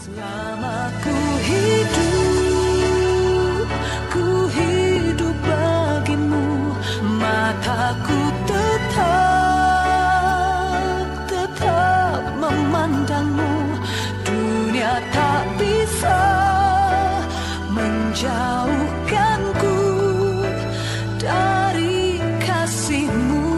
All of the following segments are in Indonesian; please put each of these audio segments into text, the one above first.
Selama ku hidup bagimu, mataku tetap memandangmu. Dunia tak bisa menjauhkanku dari kasihmu.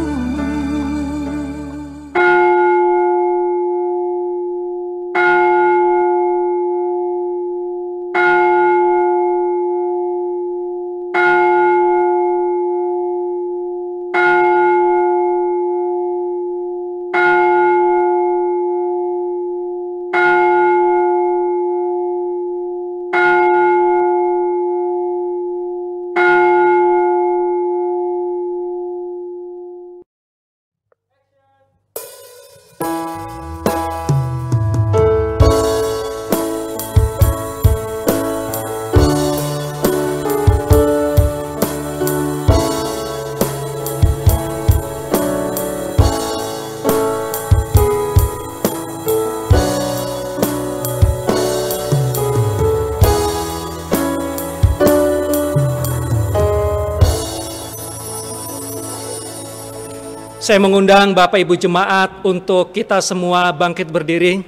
Saya mengundang Bapak Ibu Jemaat untuk kita semua bangkit berdiri.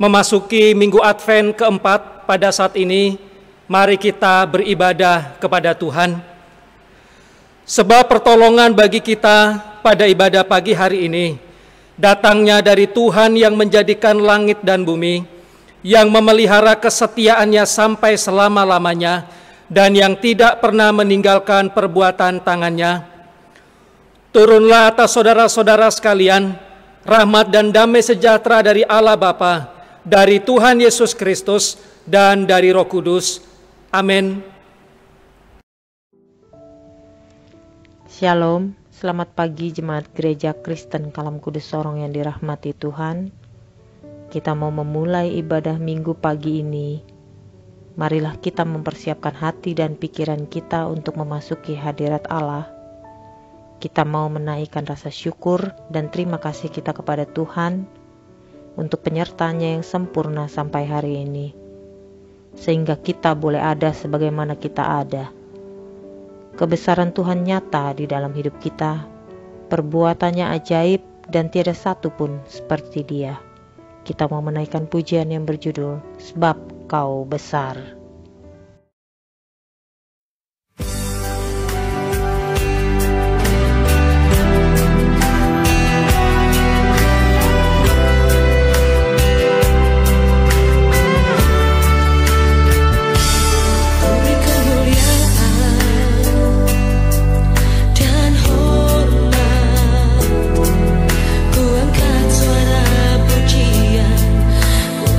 Memasuki Minggu Advent keempat pada saat ini, mari kita beribadah kepada Tuhan. Sebab pertolongan bagi kita pada ibadah pagi hari ini, datangnya dari Tuhan yang menjadikan langit dan bumi, yang memelihara kesetiaannya sampai selama-lamanya, dan yang tidak pernah meninggalkan perbuatan tangannya. Turunlah atas saudara-saudara sekalian, rahmat dan damai sejahtera dari Allah Bapa, dari Tuhan Yesus Kristus, dan dari Roh Kudus. Amin. Shalom, selamat pagi Jemaat Gereja Kristen Kalam Kudus Sorong yang dirahmati Tuhan. Kita mau memulai ibadah minggu pagi ini. Marilah kita mempersiapkan hati dan pikiran kita untuk memasuki hadirat Allah. Kita mau menaikkan rasa syukur dan terima kasih kita kepada Tuhan untuk penyertanya yang sempurna sampai hari ini, sehingga kita boleh ada sebagaimana kita ada. Kebesaran Tuhan nyata di dalam hidup kita, perbuatannya ajaib dan tiada satu pun seperti Dia. Kita mau menaikkan pujian yang berjudul Sebab Kau Besar.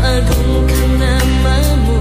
Agungkan namamu,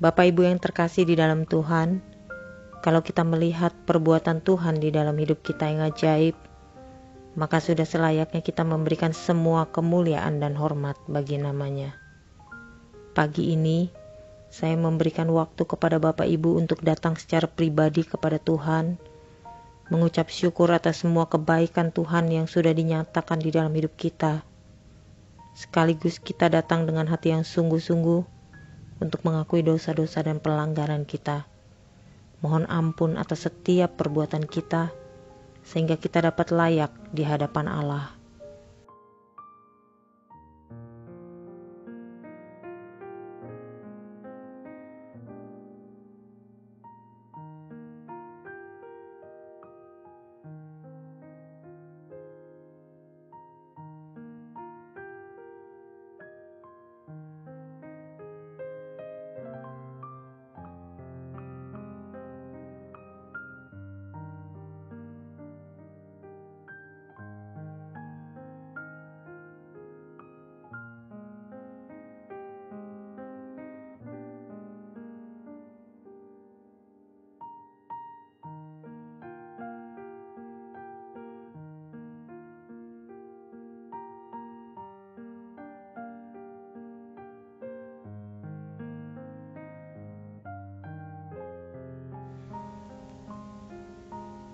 Bapak Ibu yang terkasih di dalam Tuhan, kalau kita melihat perbuatan Tuhan di dalam hidup kita yang ajaib, maka sudah selayaknya kita memberikan semua kemuliaan dan hormat bagi namanya. Pagi ini, saya memberikan waktu kepada Bapak Ibu untuk datang secara pribadi kepada Tuhan, mengucap syukur atas semua kebaikan Tuhan yang sudah dinyatakan di dalam hidup kita. Sekaligus kita datang dengan hati yang sungguh-sungguh untuk mengakui dosa-dosa dan pelanggaran kita. Mohon ampun atas setiap perbuatan kita, sehingga kita dapat layak di hadapan Allah.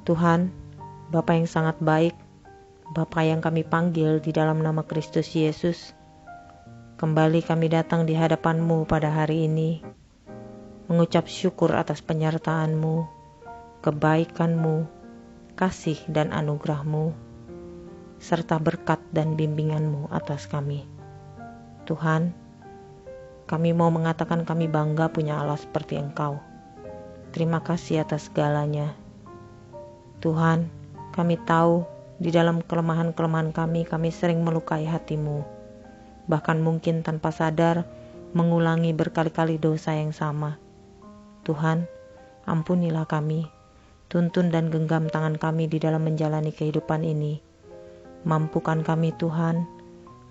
Tuhan, Bapa yang sangat baik, Bapa yang kami panggil di dalam nama Kristus Yesus, kembali kami datang di hadapan-Mu pada hari ini, mengucap syukur atas penyertaan-Mu, kebaikan-Mu, kasih dan anugerah-Mu, serta berkat dan bimbingan-Mu atas kami. Tuhan, kami mau mengatakan kami bangga punya Allah seperti Engkau. Terima kasih atas segalanya. Tuhan, kami tahu di dalam kelemahan-kelemahan kami sering melukai hati-Mu. Bahkan mungkin tanpa sadar mengulangi berkali-kali dosa yang sama. Tuhan, ampunilah kami, tuntun dan genggam tangan kami di dalam menjalani kehidupan ini. Mampukan kami Tuhan,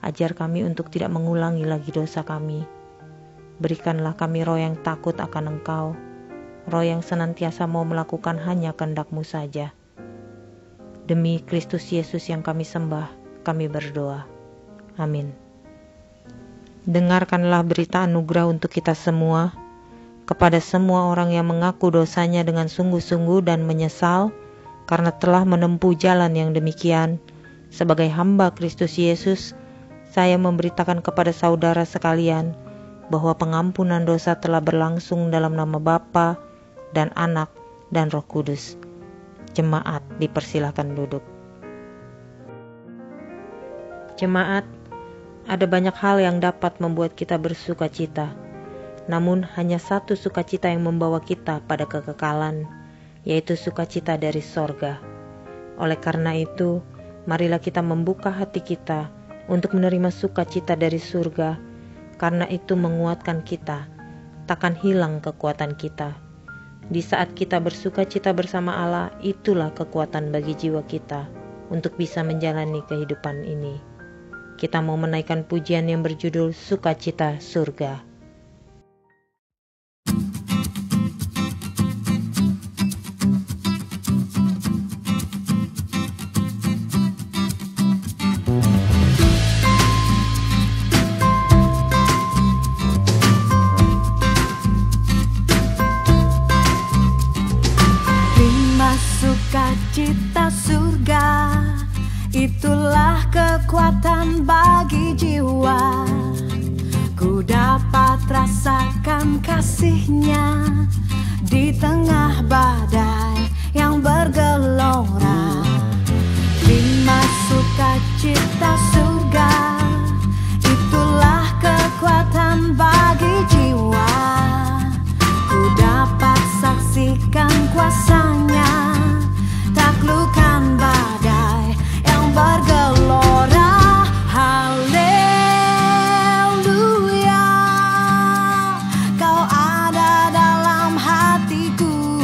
ajar kami untuk tidak mengulangi lagi dosa kami. Berikanlah kami roh yang takut akan Engkau, roh yang senantiasa mau melakukan hanya kehendak-Mu saja. Demi Kristus Yesus yang kami sembah, kami berdoa. Amin. Dengarkanlah berita anugerah untuk kita semua, kepada semua orang yang mengaku dosanya dengan sungguh-sungguh dan menyesal karena telah menempuh jalan yang demikian. Sebagai hamba Kristus Yesus, saya memberitakan kepada saudara sekalian bahwa pengampunan dosa telah berlangsung dalam nama Bapa dan Anak dan Roh Kudus. Jemaat dipersilakan duduk. Jemaat, ada banyak hal yang dapat membuat kita bersuka cita. Namun hanya satu sukacita yang membawa kita pada kekekalan, yaitu sukacita dari sorga. Oleh karena itu, marilah kita membuka hati kita untuk menerima sukacita dari surga, karena itu menguatkan kita, takkan hilang kekuatan kita. Di saat kita bersuka cita bersama Allah, itulah kekuatan bagi jiwa kita untuk bisa menjalani kehidupan ini. Kita mau menaikkan pujian yang berjudul Sukacita Surga. Sukacita surga, itulah kekuatan bagi jiwa. Ku dapat rasakan kasih-Nya di tengah badai yang bergelora. Terima sukacita surga, itulah kekuatan bagi jiwa. Ku dapat saksikan kuasa-Nya, taklukkan badai yang bergelora. Haleluya, Kau ada dalam hatiku.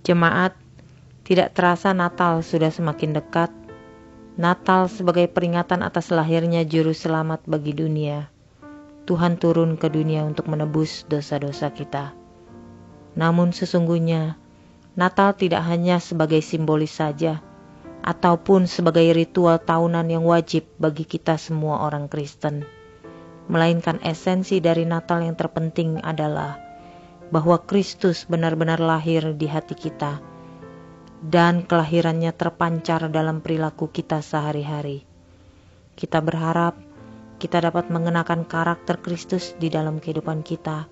Jemaat, tidak terasa Natal sudah semakin dekat. Natal sebagai peringatan atas lahirnya Juru Selamat bagi dunia. Tuhan turun ke dunia untuk menebus dosa-dosa kita. Namun sesungguhnya, Natal tidak hanya sebagai simbolis saja, ataupun sebagai ritual tahunan yang wajib bagi kita semua orang Kristen. Melainkan esensi dari Natal yang terpenting adalah bahwa Kristus benar-benar lahir di hati kita, dan kelahirannya terpancar dalam perilaku kita sehari-hari. Kita berharap kita dapat mengenakan karakter Kristus di dalam kehidupan kita,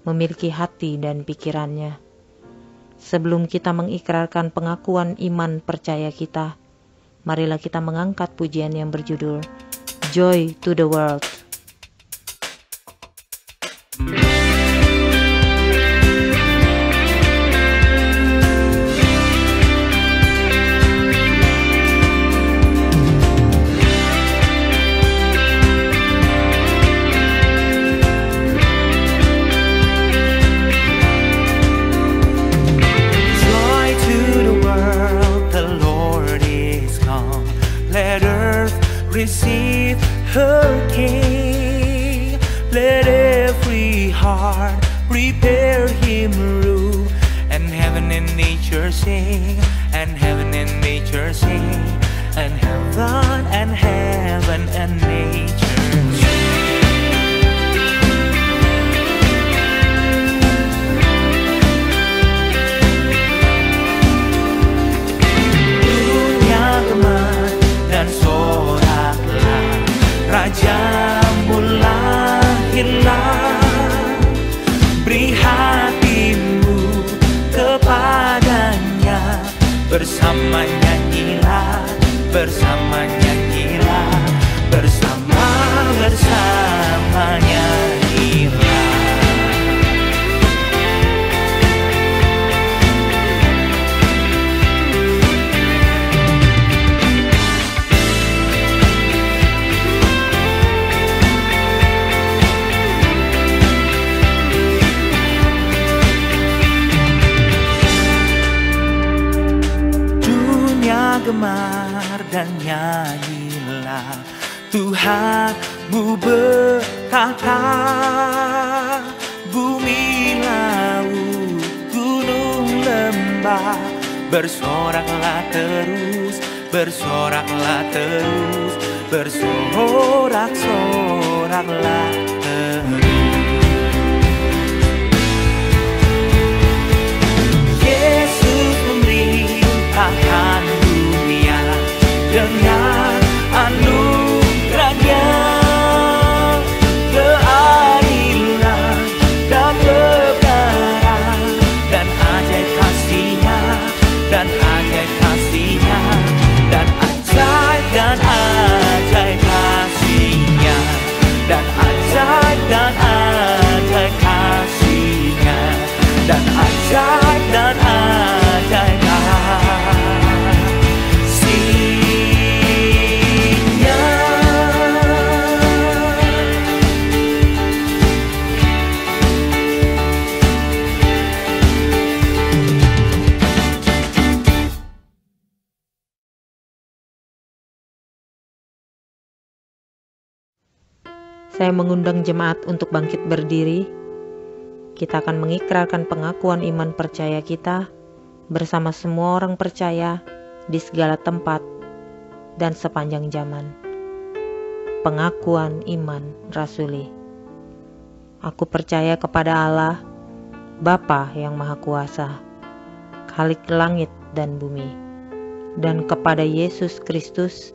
memiliki hati dan pikirannya. Sebelum kita mengikrarkan pengakuan iman percaya kita, marilah kita mengangkat pujian yang berjudul Joy to the World. Receive her King. Let every heart prepare him room. And heaven and nature sing. And heaven and nature sing. And heaven and nature sing. Dunia gemas dan sorak, Rajamu lahirlah. Beri hatimu kepadanya, bersama nyanyilah, bersama nyanyilah, bersama nyanyilah. Gemar dan nyanyilah, Tuhanmu berkata. Bumi, laut, gunung, lembah, bersoraklah terus, bersoraklah terus, bersorak-soraklah terus. Yesus memerintahkan dengan anugerahnya, keadilan dan kebenaran, dan ajaib kasihnya, dan ajaib kasihnya, dan ajaib kasihnya, dan ajaib kasihnya, dan ajaib Saya mengundang jemaat untuk bangkit berdiri. Kita akan mengikrarkan pengakuan iman percaya kita bersama semua orang percaya di segala tempat dan sepanjang zaman. Pengakuan iman rasuli. Aku percaya kepada Allah, Bapa yang Maha Kuasa, Khalik langit dan bumi, dan kepada Yesus Kristus,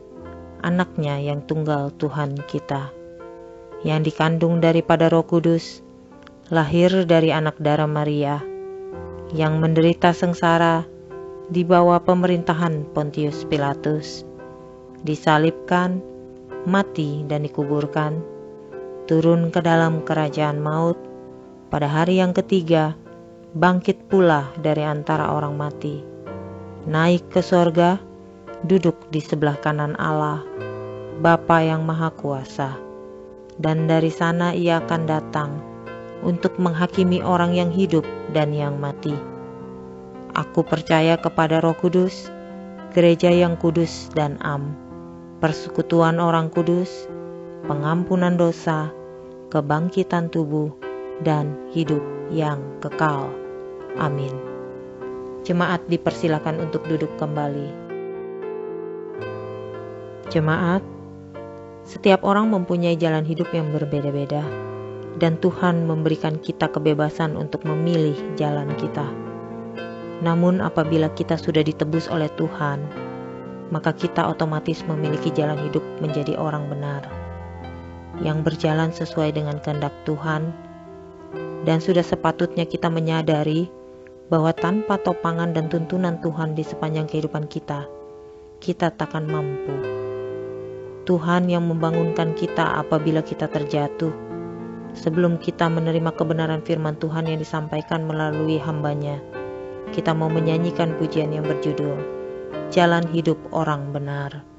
Anaknya yang tunggal Tuhan kita, yang dikandung daripada Roh Kudus, lahir dari anak darah Maria, yang menderita sengsara di bawah pemerintahan Pontius Pilatus, disalibkan, mati dan dikuburkan, turun ke dalam kerajaan maut, pada hari yang ketiga bangkit pula dari antara orang mati, naik ke sorga, duduk di sebelah kanan Allah, Bapa yang Maha Kuasa, dan dari sana Ia akan datang untuk menghakimi orang yang hidup dan yang mati. Aku percaya kepada Roh Kudus, gereja yang kudus dan am, persekutuan orang kudus, pengampunan dosa, kebangkitan tubuh, dan hidup yang kekal. Amin. Jemaat dipersilakan untuk duduk kembali. Jemaat, setiap orang mempunyai jalan hidup yang berbeda-beda, dan Tuhan memberikan kita kebebasan untuk memilih jalan kita. Namun apabila kita sudah ditebus oleh Tuhan, maka kita otomatis memiliki jalan hidup menjadi orang benar, yang berjalan sesuai dengan kehendak Tuhan, dan sudah sepatutnya kita menyadari bahwa tanpa topangan dan tuntunan Tuhan di sepanjang kehidupan kita takkan mampu. Tuhan yang membangunkan kita apabila kita terjatuh, sebelum kita menerima kebenaran firman Tuhan yang disampaikan melalui hamba-Nya. Kita mau menyanyikan pujian yang berjudul Jalan Hidup Orang Benar.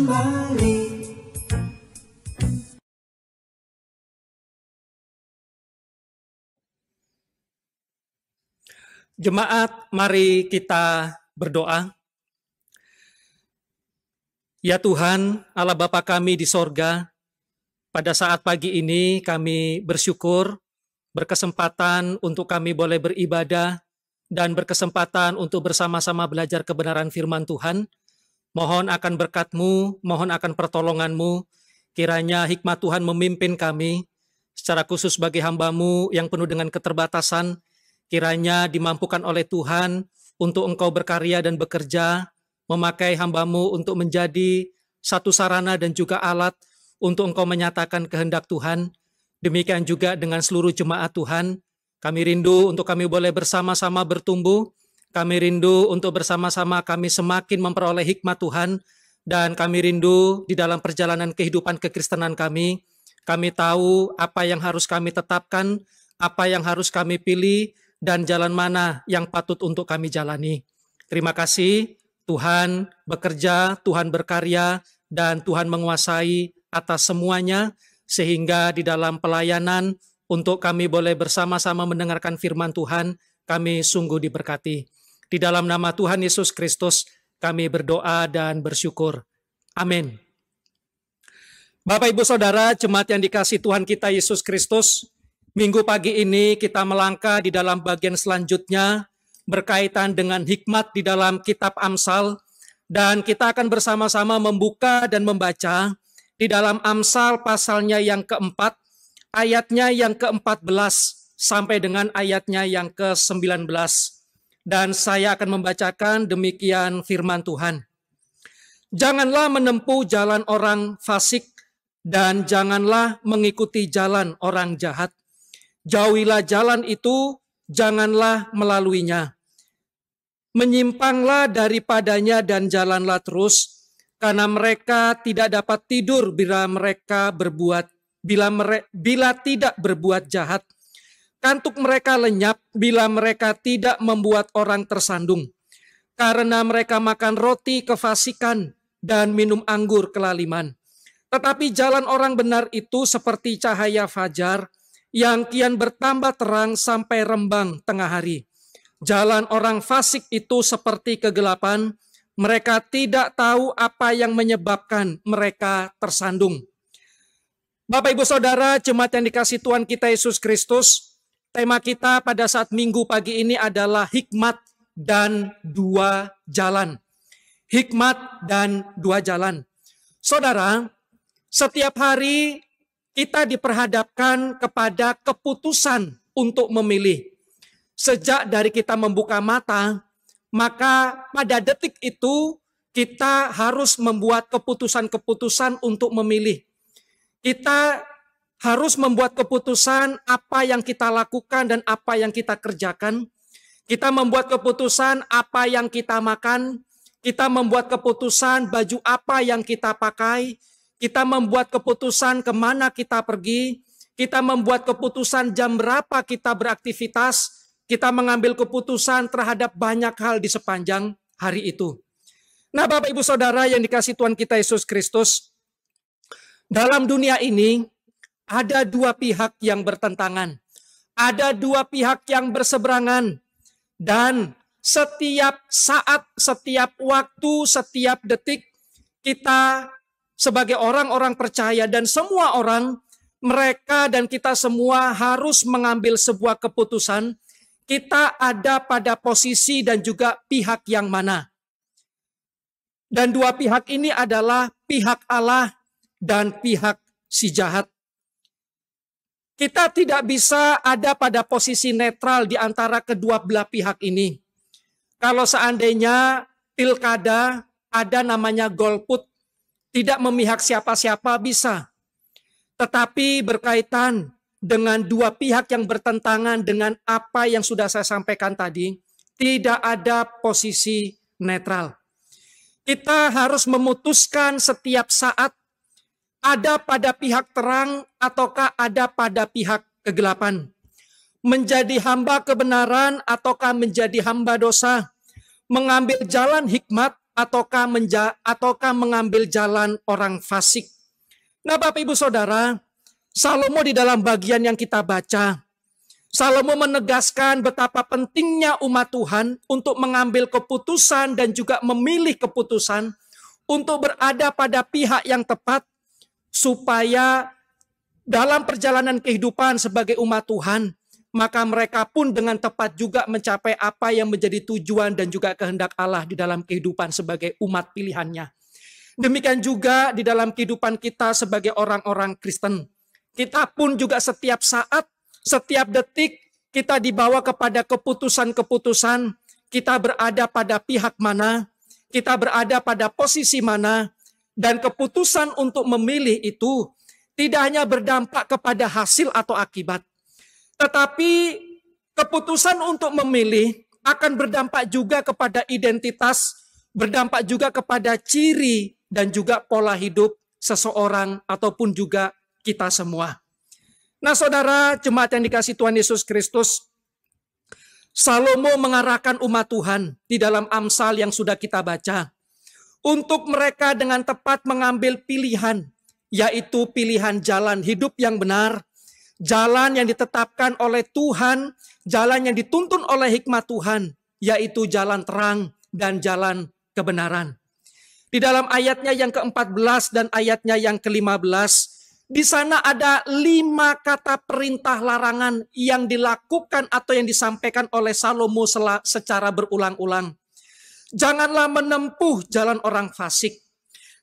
kembali. Jemaat, mari kita berdoa. Ya Tuhan, Allah Bapa kami di sorga, pada saat pagi ini kami bersyukur, berkesempatan untuk kami boleh beribadah, dan berkesempatan untuk bersama-sama belajar kebenaran firman Tuhan. Mohon akan berkat-Mu, mohon akan pertolongan-Mu, kiranya hikmat Tuhan memimpin kami, secara khusus bagi hamba-Mu yang penuh dengan keterbatasan, kiranya dimampukan oleh Tuhan untuk Engkau berkarya dan bekerja, memakai hamba-Mu untuk menjadi satu sarana dan juga alat untuk Engkau menyatakan kehendak Tuhan. Demikian juga dengan seluruh jemaat Tuhan. Kami rindu untuk kami boleh bersama-sama bertumbuh. Kami rindu untuk bersama-sama kami semakin memperoleh hikmat Tuhan. Dan kami rindu di dalam perjalanan kehidupan kekristenan kami. Kami tahu apa yang harus kami tetapkan, apa yang harus kami pilih, dan jalan mana yang patut untuk kami jalani. Terima kasih, Tuhan bekerja, Tuhan berkarya, dan Tuhan menguasai atas semuanya, sehingga di dalam pelayanan untuk kami boleh bersama-sama mendengarkan firman Tuhan, kami sungguh diberkati. Di dalam nama Tuhan Yesus Kristus, kami berdoa dan bersyukur. Amin. Bapak, Ibu, Saudara, jemaat yang dikasihi Tuhan kita Yesus Kristus, minggu pagi ini kita melangkah di dalam bagian selanjutnya berkaitan dengan hikmat di dalam kitab Amsal, dan kita akan bersama-sama membuka dan membaca di dalam Amsal pasalnya yang keempat, ayatnya yang ke-14 sampai dengan ayatnya yang ke-19. Dan saya akan membacakan demikian firman Tuhan. Janganlah menempuh jalan orang fasik dan janganlah mengikuti jalan orang jahat. Jauhilah jalan itu, janganlah melaluinya. Menyimpanglah daripadanya dan jalanlah terus, karena mereka tidak dapat tidur bila tidak berbuat jahat. Kantuk mereka lenyap bila mereka tidak membuat orang tersandung, karena mereka makan roti kefasikan dan minum anggur kelaliman. Tetapi jalan orang benar itu seperti cahaya fajar, yang kian bertambah terang sampai rembang tengah hari. Jalan orang fasik itu seperti kegelapan, mereka tidak tahu apa yang menyebabkan mereka tersandung. Bapak, Ibu, Saudara, jemaat yang dikasihi Tuhan kita Yesus Kristus, tema kita pada saat minggu pagi ini adalah hikmat dan dua jalan. Hikmat dan dua jalan. Saudara, setiap hari kita diperhadapkan kepada keputusan untuk memilih. Sejak dari kita membuka mata, maka pada detik itu kita harus membuat keputusan-keputusan untuk memilih. Kita harus membuat keputusan apa yang kita lakukan dan apa yang kita kerjakan. Kita membuat keputusan apa yang kita makan. Kita membuat keputusan baju apa yang kita pakai. Kita membuat keputusan kemana kita pergi. Kita membuat keputusan jam berapa kita beraktivitas. Kita mengambil keputusan terhadap banyak hal di sepanjang hari itu. Nah, Bapak, Ibu, Saudara yang dikasihi Tuhan kita Yesus Kristus, dalam dunia ini ada dua pihak yang bertentangan. Ada dua pihak yang berseberangan. Dan setiap saat, setiap waktu, setiap detik, kita sebagai orang-orang percaya dan semua orang, mereka dan kita semua harus mengambil sebuah keputusan. Kita ada pada posisi dan juga pihak yang mana. Dan dua pihak ini adalah pihak Allah dan pihak si jahat. Kita tidak bisa ada pada posisi netral di antara kedua belah pihak ini. Kalau seandainya pilkada ada namanya golput, tidak memihak siapa-siapa bisa. Tetapi berkaitan dengan dua pihak yang bertentangan dengan apa yang sudah saya sampaikan tadi, tidak ada posisi netral. Kita harus memutuskan setiap saat ada pada pihak terang ataukah ada pada pihak kegelapan. Menjadi hamba kebenaran ataukah menjadi hamba dosa. Mengambil jalan hikmat ataukah mengambil jalan orang fasik. Nah, Bapak Ibu Saudara, Salomo di dalam bagian yang kita baca, Salomo menegaskan betapa pentingnya umat Tuhan untuk mengambil keputusan dan juga memilih keputusan untuk berada pada pihak yang tepat, supaya dalam perjalanan kehidupan sebagai umat Tuhan, maka mereka pun dengan tepat juga mencapai apa yang menjadi tujuan dan juga kehendak Allah di dalam kehidupan sebagai umat pilihannya. Demikian juga di dalam kehidupan kita sebagai orang-orang Kristen. Kita pun juga setiap saat, setiap detik, kita dibawa kepada keputusan-keputusan. Kita berada pada pihak mana, kita berada pada posisi mana, dan keputusan untuk memilih itu tidak hanya berdampak kepada hasil atau akibat, tetapi keputusan untuk memilih akan berdampak juga kepada identitas, berdampak juga kepada ciri dan juga pola hidup seseorang ataupun juga kita semua. Nah, saudara jemaat yang dikasihi Tuhan Yesus Kristus, Salomo mengarahkan umat Tuhan di dalam Amsal yang sudah kita baca untuk mereka dengan tepat mengambil pilihan, yaitu pilihan jalan hidup yang benar, jalan yang ditetapkan oleh Tuhan, jalan yang dituntun oleh hikmat Tuhan, yaitu jalan terang dan jalan kebenaran. Di dalam ayatnya yang ke-14 dan ayatnya yang ke-15, di sana ada 5 kata perintah larangan yang dilakukan atau yang disampaikan oleh Salomo secara berulang-ulang. Janganlah menempuh jalan orang fasik.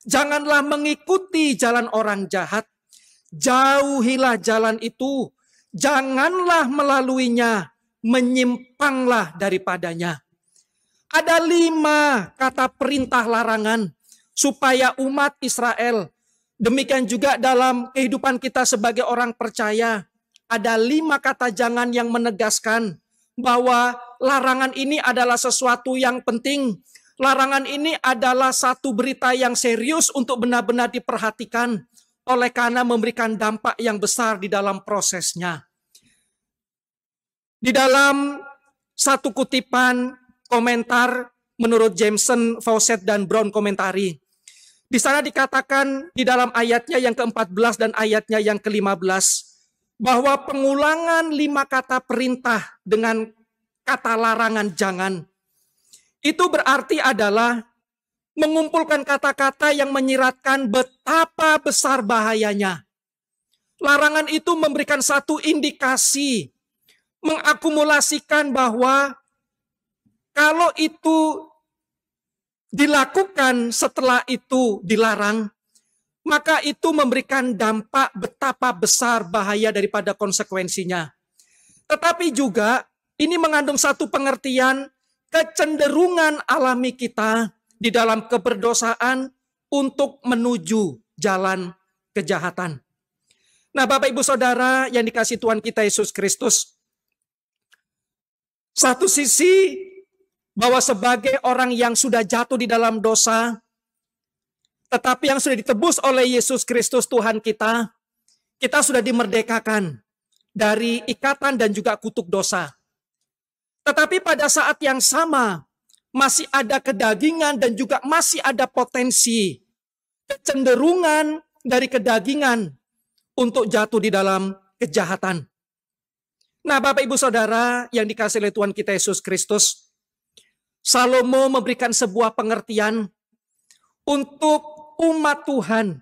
Janganlah mengikuti jalan orang jahat. Jauhilah jalan itu. Janganlah melaluinya. Menyimpanglah daripadanya. Ada 5 kata perintah larangan supaya umat Israel, demikian juga dalam kehidupan kita sebagai orang percaya, ada 5 kata jangan yang menegaskan bahwa larangan ini adalah sesuatu yang penting. Larangan ini adalah satu berita yang serius untuk benar-benar diperhatikan, oleh karena memberikan dampak yang besar di dalam prosesnya. Di dalam satu kutipan komentar menurut Jameson, Fawcett, dan Brown komentari, di sana dikatakan di dalam ayatnya yang ke-14 dan ayatnya yang ke-15 bahwa pengulangan 5 kata perintah dengan kata larangan jangan itu berarti adalah mengumpulkan kata-kata yang menyiratkan betapa besar bahayanya. Larangan itu memberikan satu indikasi, mengakumulasikan bahwa kalau itu dilakukan setelah itu dilarang, maka itu memberikan dampak betapa besar bahaya daripada konsekuensinya. Tetapi juga ini mengandung satu pengertian kecenderungan alami kita di dalam keberdosaan untuk menuju jalan kejahatan. Nah, Bapak Ibu Saudara yang dikasihi Tuhan kita Yesus Kristus, satu sisi bahwa sebagai orang yang sudah jatuh di dalam dosa, tetapi yang sudah ditebus oleh Yesus Kristus Tuhan kita, kita sudah dimerdekakan dari ikatan dan juga kutuk dosa. Tetapi pada saat yang sama, masih ada kedagingan dan juga masih ada potensi kecenderungan dari kedagingan untuk jatuh di dalam kejahatan. Nah, Bapak Ibu Saudara yang dikasihi oleh Tuhan kita Yesus Kristus, Salomo memberikan sebuah pengertian untuk umat Tuhan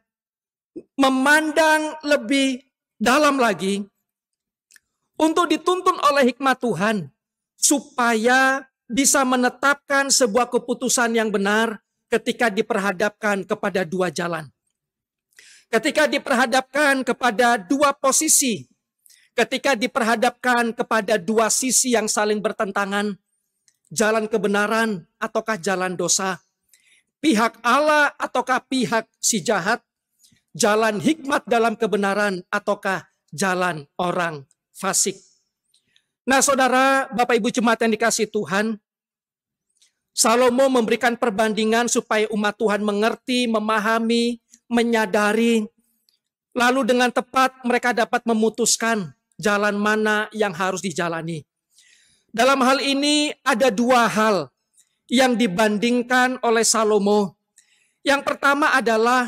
memandang lebih dalam lagi untuk dituntun oleh hikmat Tuhan supaya bisa menetapkan sebuah keputusan yang benar ketika diperhadapkan kepada 2 jalan. Ketika diperhadapkan kepada 2 posisi, ketika diperhadapkan kepada 2 sisi yang saling bertentangan, jalan kebenaran ataukah jalan dosa, pihak Allah ataukah pihak si jahat, jalan hikmat dalam kebenaran ataukah jalan orang fasik. Nah, saudara, Bapak Ibu jemaat yang dikasihi Tuhan, Salomo memberikan perbandingan supaya umat Tuhan mengerti, memahami, menyadari, lalu dengan tepat mereka dapat memutuskan jalan mana yang harus dijalani. Dalam hal ini ada 2 hal yang dibandingkan oleh Salomo. Yang pertama adalah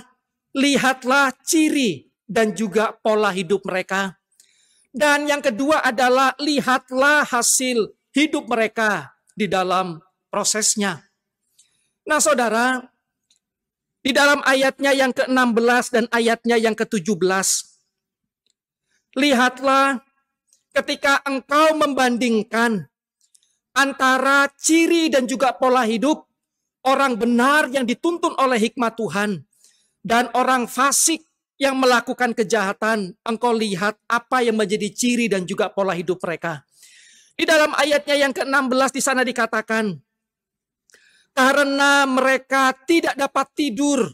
lihatlah ciri dan juga pola hidup mereka. Dan yang kedua adalah lihatlah hasil hidup mereka di dalam prosesnya. Nah saudara, di dalam ayatnya yang ke-16 dan ayatnya yang ke-17, lihatlah ketika engkau membandingkan antara ciri dan juga pola hidup orang benar yang dituntun oleh hikmat Tuhan dan orang fasik yang melakukan kejahatan, engkau lihat apa yang menjadi ciri dan juga pola hidup mereka. Di dalam ayatnya yang ke-16 di sana dikatakan, karena mereka tidak dapat tidur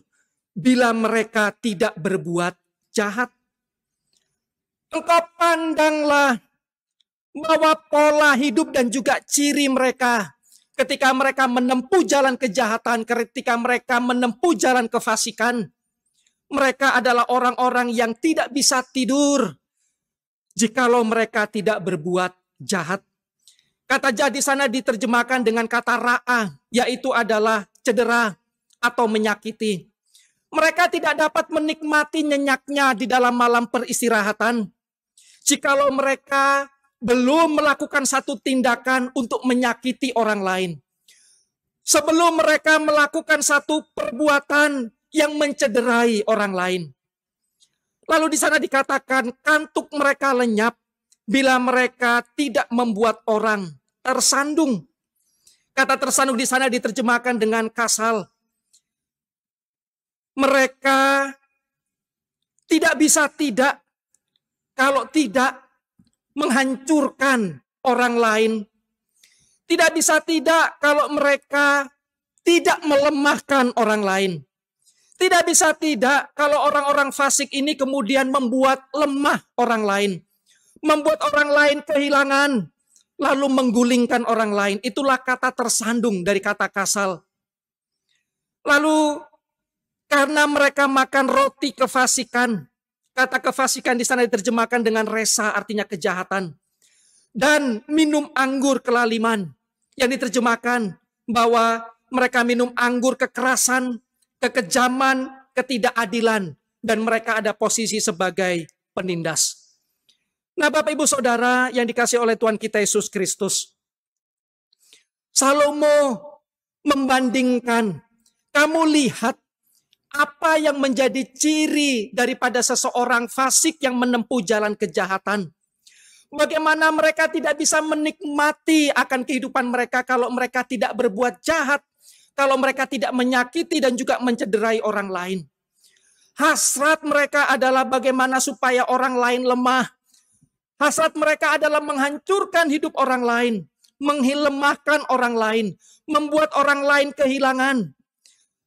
bila mereka tidak berbuat jahat. Engkau pandanglah bahwa pola hidup dan juga ciri mereka ketika mereka menempuh jalan kejahatan, ketika mereka menempuh jalan kefasikan, mereka adalah orang-orang yang tidak bisa tidur jikalau mereka tidak berbuat jahat. Kata jahat di sana diterjemahkan dengan kata ra'a, yaitu adalah cedera atau menyakiti. Mereka tidak dapat menikmati nyenyaknya di dalam malam peristirahatan jikalau mereka belum melakukan satu tindakan untuk menyakiti orang lain. Sebelum mereka melakukan satu perbuatan yang mencederai orang lain. Lalu di sana dikatakan kantuk mereka lenyap bila mereka tidak membuat orang tersandung. Kata tersandung di sana diterjemahkan dengan kasal. Mereka tidak bisa tidak kalau tidak menghancurkan orang lain. Tidak bisa tidak kalau mereka tidak melemahkan orang lain. Tidak bisa tidak kalau orang-orang fasik ini kemudian membuat lemah orang lain. Membuat orang lain kehilangan. Lalu menggulingkan orang lain. Itulah kata tersandung dari kata kasal. Lalu karena mereka makan roti kefasikan. Kata kefasikan di sana diterjemahkan dengan resa, artinya kejahatan. Dan minum anggur kelaliman. Yang diterjemahkan bahwa mereka minum anggur kekerasan, kekejaman, ketidakadilan. Dan mereka ada posisi sebagai penindas. Nah Bapak Ibu Saudara yang dikasihi oleh Tuhan kita Yesus Kristus. Salomo membandingkan, kamu lihat apa yang menjadi ciri daripada seseorang fasik yang menempuh jalan kejahatan. Bagaimana mereka tidak bisa menikmati akan kehidupan mereka kalau mereka tidak berbuat jahat. Kalau mereka tidak menyakiti dan juga mencederai orang lain. Hasrat mereka adalah bagaimana supaya orang lain lemah. Hasrat mereka adalah menghancurkan hidup orang lain. Menghilemahkan orang lain. Membuat orang lain kehilangan.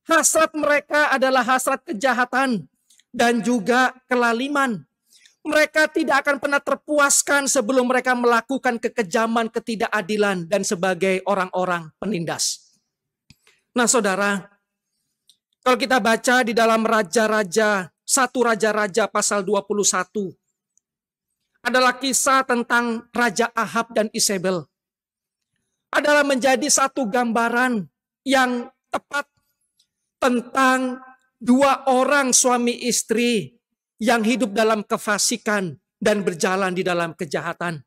Hasrat mereka adalah hasrat kejahatan. Dan juga kelaliman. Mereka tidak akan pernah terpuaskan sebelum mereka melakukan kekejaman, ketidakadilan. Dan sebagai orang-orang penindas. Nah saudara, kalau kita baca di dalam Raja-Raja, 1 Raja-Raja pasal 21, adalah kisah tentang Raja Ahab dan Isabel. Adalah menjadi satu gambaran yang tepat tentang dua orang suami istri yang hidup dalam kefasikan dan berjalan di dalam kejahatan.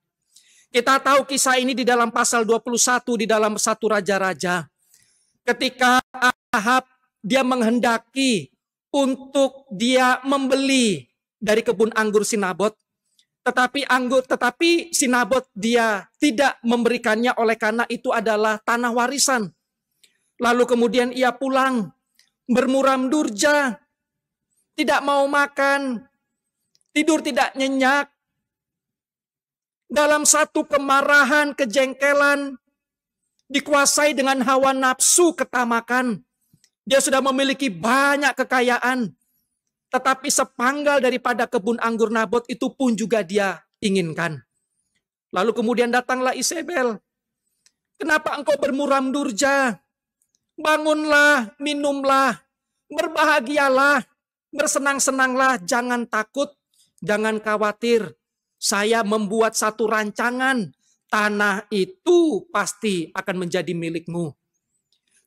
Kita tahu kisah ini di dalam pasal 21 di dalam 1 Raja-Raja. Ketika Ahab dia menghendaki untuk dia membeli dari kebun anggur si Nabot. Tetapi si Nabot dia tidak memberikannya oleh karena itu adalah tanah warisan. Lalu kemudian ia pulang bermuram durja, tidak mau makan, tidur tidak nyenyak. Dalam satu kemarahan, kejengkelan, dikuasai dengan hawa nafsu ketamakan. Dia sudah memiliki banyak kekayaan. Tetapi sepanggal daripada kebun anggur Nabot itu pun juga dia inginkan. Lalu kemudian datanglah Isabel. Kenapa engkau bermuram durja? Bangunlah, minumlah, berbahagialah, bersenang-senanglah, jangan takut, jangan khawatir. Saya membuat satu rancangan, tanah itu pasti akan menjadi milikmu.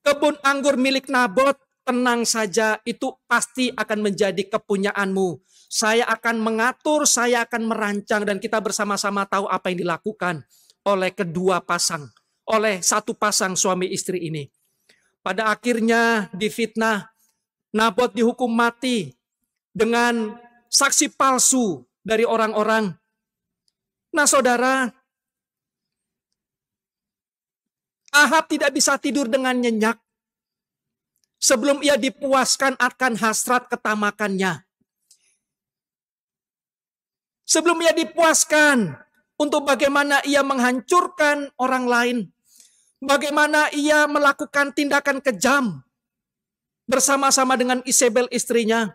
kebun anggur milik Nabot, tenang saja, itu pasti akan menjadi kepunyaanmu. Saya akan mengatur, saya akan merancang, dan kita bersama-sama tahu apa yang dilakukan oleh kedua pasang, oleh satu pasang suami istri ini. Pada akhirnya difitnah, Nabot dihukum mati dengan saksi palsu dari orang-orang. Nah saudara, Ahab tidak bisa tidur dengan nyenyak sebelum ia dipuaskan akan hasrat ketamakannya. Sebelum ia dipuaskan untuk bagaimana ia menghancurkan orang lain, bagaimana ia melakukan tindakan kejam bersama-sama dengan Isabel istrinya.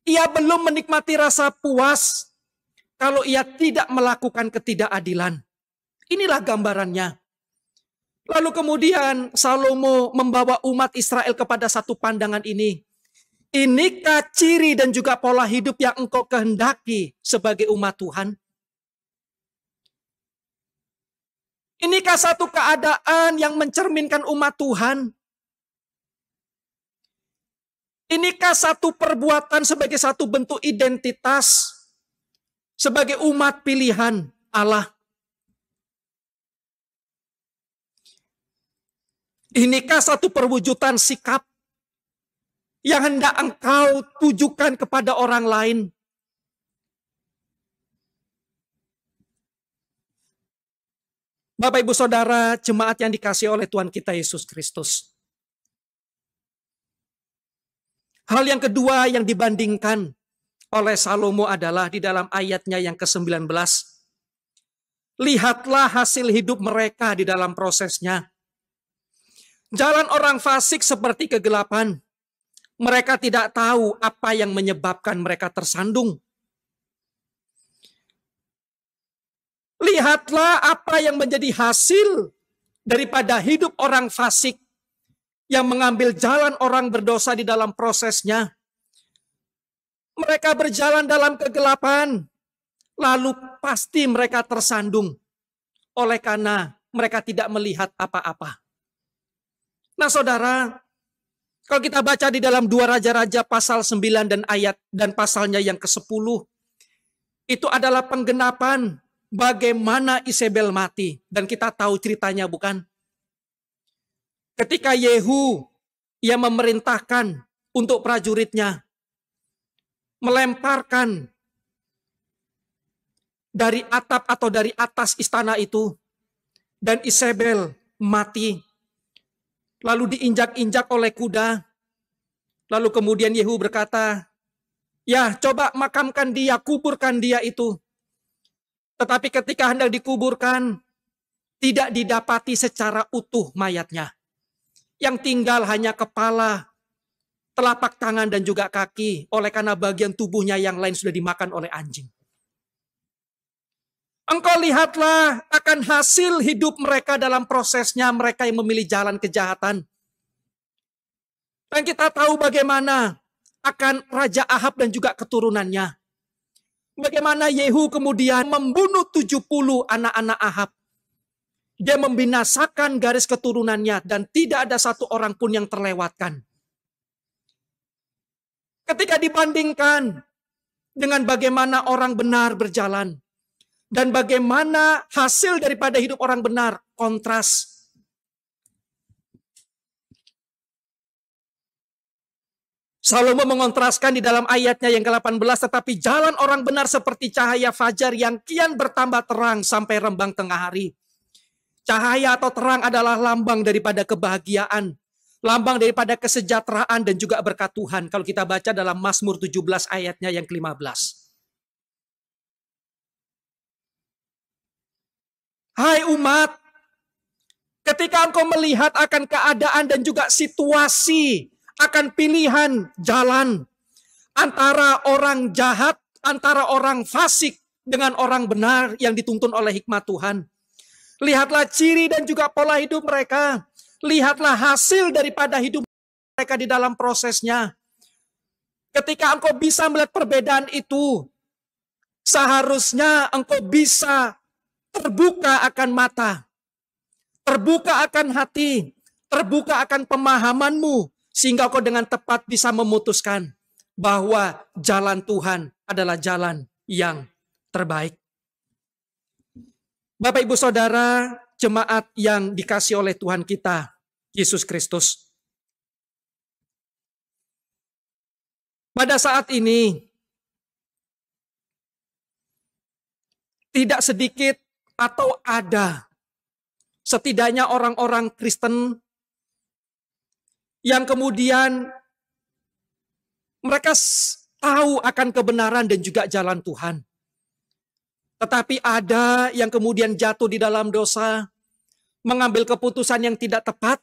Ia belum menikmati rasa puas kalau ia tidak melakukan ketidakadilan. Inilah gambarannya. Lalu kemudian Salomo membawa umat Israel kepada satu pandangan ini. Inikah ciri dan juga pola hidup yang engkau kehendaki sebagai umat Tuhan? Inikah satu keadaan yang mencerminkan umat Tuhan? Inikah satu perbuatan sebagai satu bentuk identitas sebagai umat pilihan Allah? Inikah satu perwujudan sikap yang hendak engkau tujukan kepada orang lain? Bapak Ibu Saudara, jemaat yang dikasihi oleh Tuhan kita Yesus Kristus. Hal yang kedua yang dibandingkan oleh Salomo adalah di dalam ayatnya yang ke-19. Lihatlah hasil hidup mereka di dalam prosesnya. Jalan orang fasik seperti kegelapan. Mereka tidak tahu apa yang menyebabkan mereka tersandung. Lihatlah apa yang menjadi hasil daripada hidup orang fasik yang mengambil jalan orang berdosa di dalam prosesnya. Mereka berjalan dalam kegelapan, lalu pasti mereka tersandung oleh karena mereka tidak melihat apa-apa. Nah saudara, kalau kita baca di dalam 2 Raja-Raja pasal 9 dan pasalnya yang ke-10, itu adalah penggenapan bagaimana Isabel mati. Dan kita tahu ceritanya bukan? Ketika Yehu, ia memerintahkan untuk prajuritnya melemparkan dari atap atau dari atas istana itu. Dan Isabel mati. Lalu diinjak-injak oleh kuda. Lalu kemudian Yehu berkata, ya coba makamkan dia, kuburkan dia itu. Tetapi ketika hendak dikuburkan, tidak didapati secara utuh mayatnya. Yang tinggal hanya kepala, telapak tangan dan juga kaki. Oleh karena bagian tubuhnya yang lain sudah dimakan oleh anjing. Engkau lihatlah akan hasil hidup mereka dalam prosesnya, mereka yang memilih jalan kejahatan. Dan kita tahu bagaimana akan Raja Ahab dan juga keturunannya. Bagaimana Yehu kemudian membunuh 70 anak-anak Ahab. Dia membinasakan garis keturunannya dan tidak ada satu orang pun yang terlewatkan. Ketika dibandingkan dengan bagaimana orang benar berjalan, dan bagaimana hasil daripada hidup orang benar, kontras. Salomo mengontraskan di dalam ayatnya yang ke-18, tetapi jalan orang benar seperti cahaya fajar yang kian bertambah terang sampai rembang tengah hari. Cahaya atau terang adalah lambang daripada kebahagiaan, lambang daripada kesejahteraan dan juga berkat Tuhan. Kalau kita baca dalam Mazmur 17 ayatnya yang ke-15. Hai umat, ketika engkau melihat akan keadaan dan juga situasi, akan pilihan jalan antara orang jahat, antara orang fasik dengan orang benar yang dituntun oleh hikmat Tuhan. Lihatlah ciri dan juga pola hidup mereka. Lihatlah hasil daripada hidup mereka di dalam prosesnya. Ketika engkau bisa melihat perbedaan itu, seharusnya engkau bisa terbuka akan mata, terbuka akan hati, terbuka akan pemahamanmu, sehingga kau dengan tepat bisa memutuskan bahwa jalan Tuhan adalah jalan yang terbaik. Bapak, Ibu, Saudara, jemaat yang dikasihi oleh Tuhan kita, Yesus Kristus. Pada saat ini, tidak sedikit atau ada setidaknya orang-orang Kristen yang kemudian mereka tahu akan kebenaran dan juga jalan Tuhan. Tetapi ada yang kemudian jatuh di dalam dosa, mengambil keputusan yang tidak tepat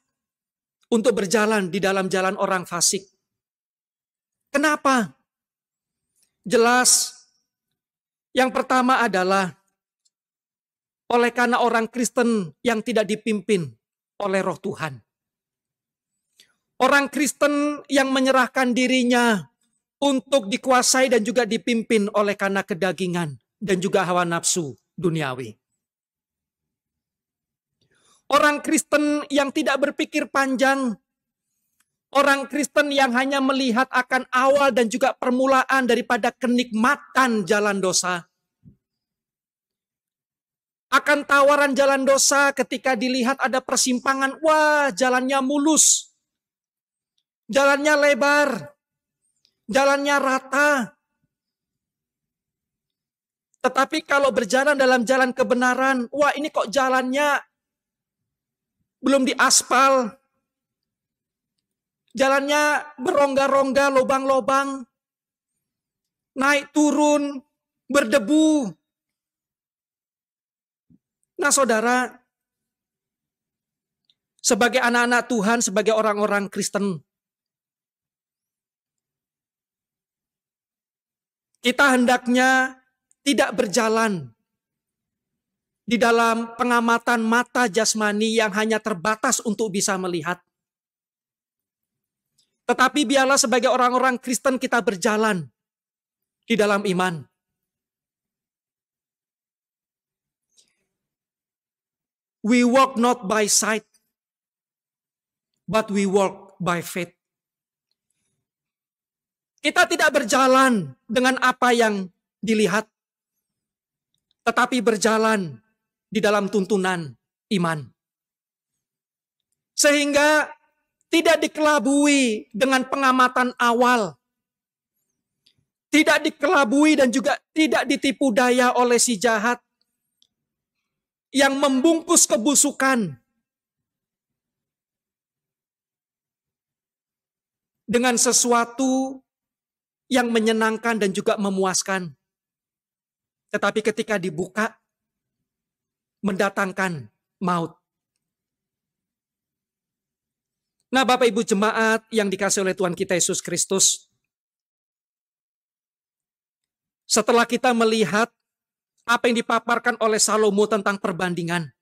untuk berjalan di dalam jalan orang fasik. Kenapa? Jelas, yang pertama adalah oleh karena orang Kristen yang tidak dipimpin oleh Roh Tuhan. Orang Kristen yang menyerahkan dirinya untuk dikuasai dan juga dipimpin oleh karena kedagingan dan juga hawa nafsu duniawi. Orang Kristen yang tidak berpikir panjang. Orang Kristen yang hanya melihat akan awal dan juga permulaan daripada kenikmatan jalan dosa. Akan tawaran jalan dosa ketika dilihat ada persimpangan, wah jalannya mulus. Jalannya lebar. Jalannya rata. Tetapi kalau berjalan dalam jalan kebenaran, wah ini kok jalannya belum diaspal. Jalannya berongga-rongga, lobang-lobang. Naik turun, berdebu. Nah saudara, sebagai anak-anak Tuhan, sebagai orang-orang Kristen, kita hendaknya tidak berjalan di dalam pengamatan mata jasmani yang hanya terbatas untuk bisa melihat. Tetapi biarlah sebagai orang-orang Kristen kita berjalan di dalam iman. We walk not by sight, but we walk by faith. Kita tidak berjalan dengan apa yang dilihat, tetapi berjalan di dalam tuntunan iman. Sehingga tidak dikelabui dengan pengamatan awal. Tidak dikelabui dan juga tidak ditipu daya oleh si jahat yang membungkus kebusukan dengan sesuatu yang menyenangkan dan juga memuaskan. Tetapi ketika dibuka, mendatangkan maut. Nah Bapak Ibu jemaat yang dikasihi oleh Tuhan kita Yesus Kristus, setelah kita melihat apa yang dipaparkan oleh Salomo tentang perbandingan,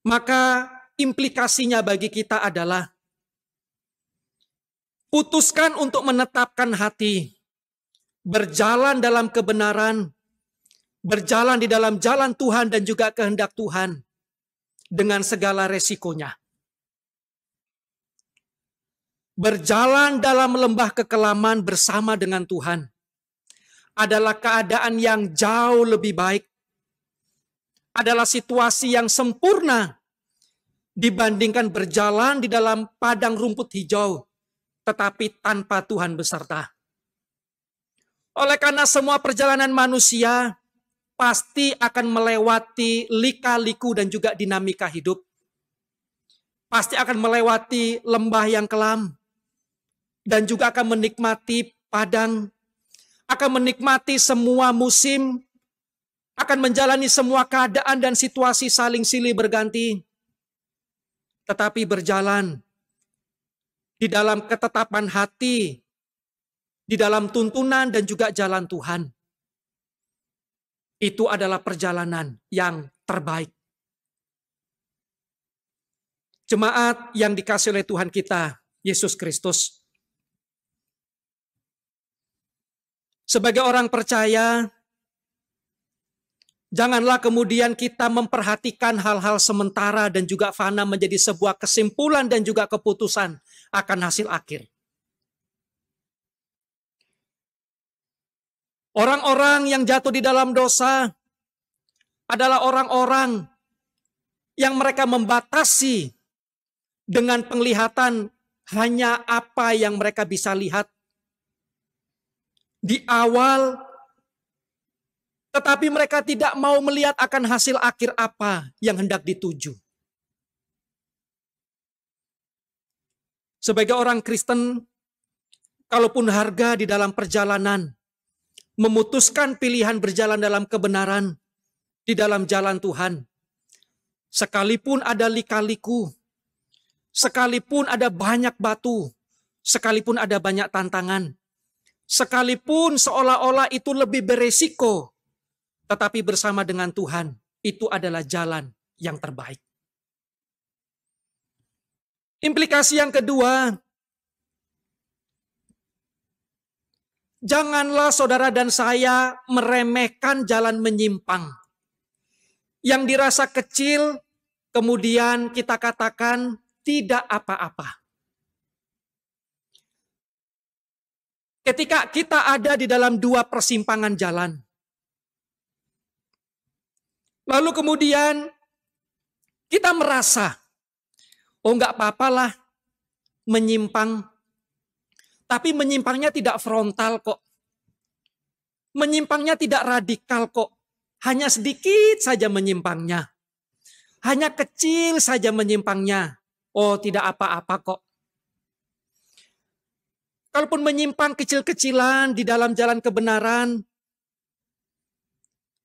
maka implikasinya bagi kita adalah putuskan untuk menetapkan hati, berjalan dalam kebenaran, berjalan di dalam jalan Tuhan dan juga kehendak Tuhan dengan segala resikonya. Berjalan dalam lembah kekelaman bersama dengan Tuhan adalah keadaan yang jauh lebih baik, adalah situasi yang sempurna dibandingkan berjalan di dalam padang rumput hijau, tetapi tanpa Tuhan beserta. Oleh karena semua perjalanan manusia pasti akan melewati lika-liku dan juga dinamika hidup. Pasti akan melewati lembah yang kelam. Dan juga akan menikmati padang. Akan menikmati semua musim. Akan menjalani semua keadaan dan situasi saling silih berganti. Tetapi berjalan di dalam ketetapan hati, di dalam tuntunan dan juga jalan Tuhan. Itu adalah perjalanan yang terbaik. Jemaat yang dikasihi oleh Tuhan kita, Yesus Kristus. Sebagai orang percaya, Janganlah kemudian kita memperhatikan hal-hal sementara dan juga fana menjadi sebuah kesimpulan dan juga keputusan akan hasil akhir. Orang-orang yang jatuh di dalam dosa adalah orang-orang yang mereka membatasi dengan penglihatan hanya apa yang mereka bisa lihat di awal, tetapi mereka tidak mau melihat akan hasil akhir apa yang hendak dituju. Sebagai orang Kristen, kalaupun harga di dalam perjalanan, memutuskan pilihan berjalan dalam kebenaran, di dalam jalan Tuhan, sekalipun ada lika-liku, sekalipun ada banyak batu, sekalipun ada banyak tantangan, sekalipun seolah-olah itu lebih beresiko, tetapi bersama dengan Tuhan, itu adalah jalan yang terbaik. Implikasi yang kedua, janganlah saudara dan saya meremehkan jalan menyimpang. Yang dirasa kecil, kemudian kita katakan tidak apa-apa. Ketika kita ada di dalam dua persimpangan jalan, lalu kemudian kita merasa, oh enggak apa-apalah menyimpang, tapi menyimpangnya tidak frontal kok. Menyimpangnya tidak radikal kok. Hanya sedikit saja menyimpangnya. Hanya kecil saja menyimpangnya. Oh, tidak apa-apa kok. Kalaupun menyimpang kecil-kecilan di dalam jalan kebenaran,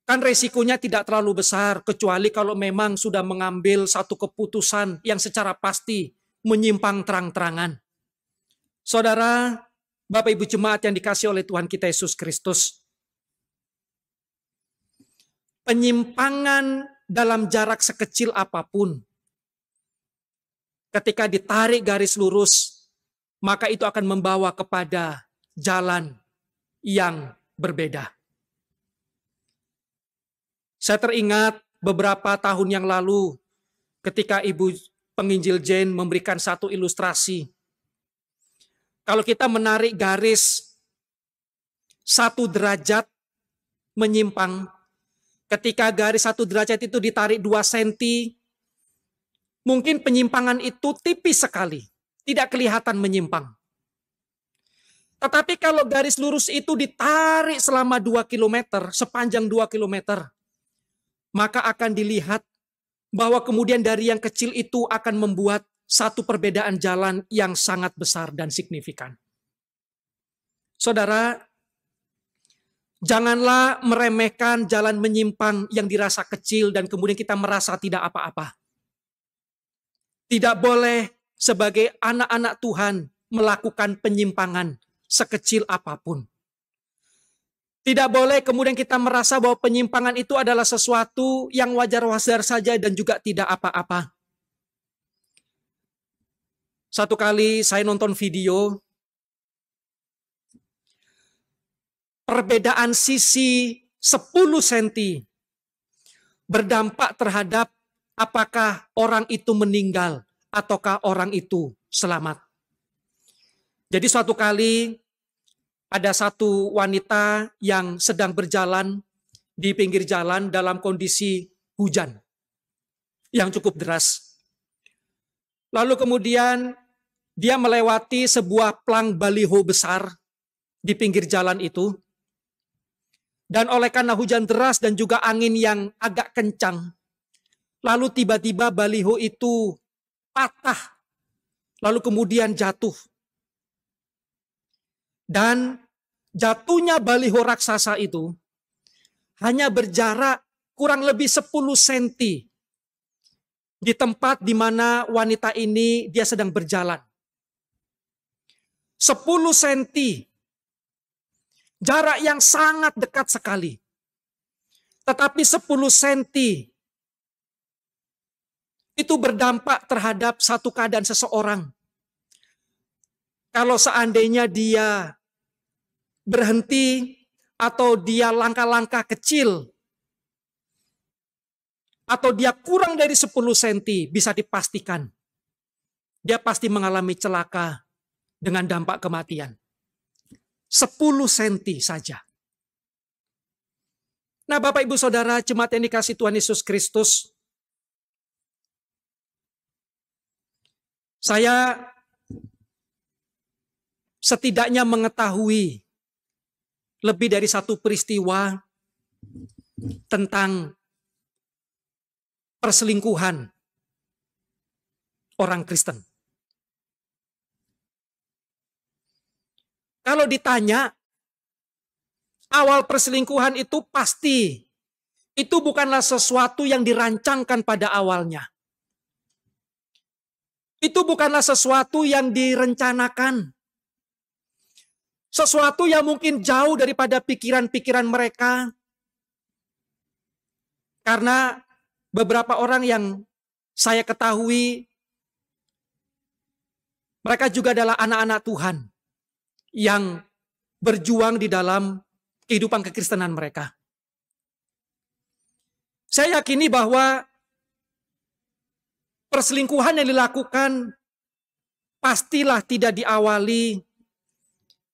kan resikonya tidak terlalu besar, kecuali kalau memang sudah mengambil satu keputusan yang secara pasti menyimpang terang-terangan. Saudara, Bapak Ibu Jemaat yang dikasihi oleh Tuhan kita Yesus Kristus, penyimpangan dalam jarak sekecil apapun, ketika ditarik garis lurus, maka itu akan membawa kepada jalan yang berbeda. Saya teringat beberapa tahun yang lalu, ketika Ibu Penginjil Jane memberikan satu ilustrasi. Kalau kita menarik garis 1 derajat menyimpang, ketika garis 1 derajat itu ditarik 2 senti, mungkin penyimpangan itu tipis sekali, tidak kelihatan menyimpang. Tetapi kalau garis lurus itu ditarik selama 2 kilometer, sepanjang 2 kilometer, maka akan dilihat bahwa kemudian dari yang kecil itu akan membuat satu perbedaan jalan yang sangat besar dan signifikan. Saudara, janganlah meremehkan jalan menyimpang yang dirasa kecil dan kemudian kita merasa tidak apa-apa. Tidak boleh sebagai anak-anak Tuhan melakukan penyimpangan sekecil apapun. Tidak boleh kemudian kita merasa bahwa penyimpangan itu adalah sesuatu yang wajar-wajar saja dan juga tidak apa-apa. Satu kali saya nonton video, perbedaan sisi 10 cm berdampak terhadap apakah orang itu meninggal ataukah orang itu selamat. Jadi suatu kali ada satu wanita yang sedang berjalan di pinggir jalan dalam kondisi hujan yang cukup deras. Lalu kemudian dia melewati sebuah plang baliho besar di pinggir jalan itu. Dan oleh karena hujan deras dan juga angin yang agak kencang, lalu tiba-tiba baliho itu patah, lalu kemudian jatuh. Dan jatuhnya baliho raksasa itu hanya berjarak kurang lebih 10 cm di tempat di mana wanita ini dia sedang berjalan. 10 cm. Jarak yang sangat dekat sekali. Tetapi 10 cm itu berdampak terhadap satu keadaan seseorang. Kalau seandainya dia berhenti atau dia langkah-langkah kecil, atau dia kurang dari 10 cm, bisa dipastikan dia pasti mengalami celaka dengan dampak kematian. 10 cm saja. Nah, Bapak Ibu Saudara, jemaat yang dikasihi Tuhan Yesus Kristus, saya setidaknya mengetahui lebih dari satu peristiwa tentang perselingkuhan orang Kristen. Kalau ditanya, awal perselingkuhan itu pasti, itu bukanlah sesuatu yang dirancangkan pada awalnya. Itu bukanlah sesuatu yang direncanakan. Sesuatu yang mungkin jauh daripada pikiran-pikiran mereka. Karena beberapa orang yang saya ketahui, mereka juga adalah anak-anak Tuhan yang berjuang di dalam kehidupan kekristenan mereka. Saya yakini bahwa perselingkuhan yang dilakukan pastilah tidak diawali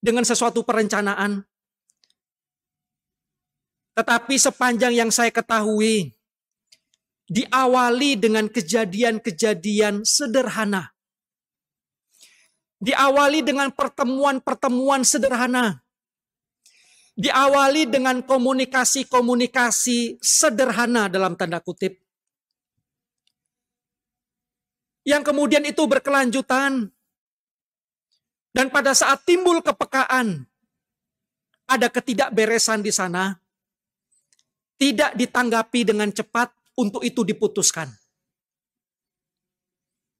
dengan sesuatu perencanaan. Tetapi sepanjang yang saya ketahui, diawali dengan kejadian-kejadian sederhana. Diawali dengan pertemuan-pertemuan sederhana. Diawali dengan komunikasi-komunikasi sederhana dalam tanda kutip. Yang kemudian itu berkelanjutan. Dan pada saat timbul kepekaan, ada ketidakberesan di sana, tidak ditanggapi dengan cepat, untuk itu diputuskan.